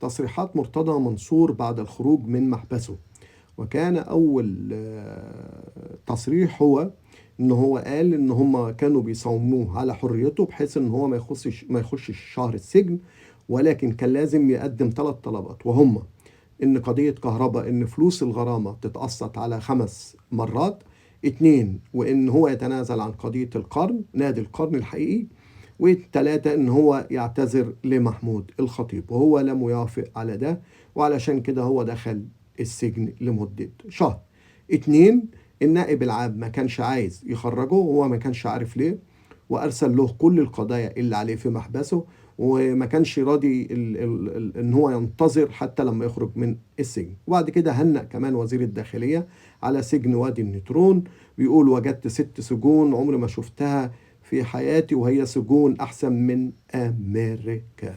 تصريحات مرتضى منصور بعد الخروج من محبسه، وكان أول تصريح هو إن هو قال إن هم كانوا بيصوموه على حريته بحيث إن هو ما يخشش شهر السجن، ولكن كان لازم يقدم 3 طلبات، وهم إن قضية كهرباء إن فلوس الغرامة تتقسط على 5 مرات، 2 وإن هو يتنازل عن قضية القرن نادي القرن الحقيقي، و3 إن هو يعتذر لمحمود الخطيب، وهو لم يوافق على ده، وعلشان كده هو دخل السجن لمدة شهر. 2 النائب العام ما كانش عايز يخرجه، وهو ما كانش عارف ليه، وأرسل له كل القضايا اللي عليه في محبسه، وما كانش راضي ان هو ينتظر حتى لما يخرج من السجن. وبعد كده هنأ كمان وزير الداخلية على سجن وادي النطرون، بيقول وجدت 6 سجون عمري ما شفتها في حياتي، وهي سجون أحسن من أمريكا.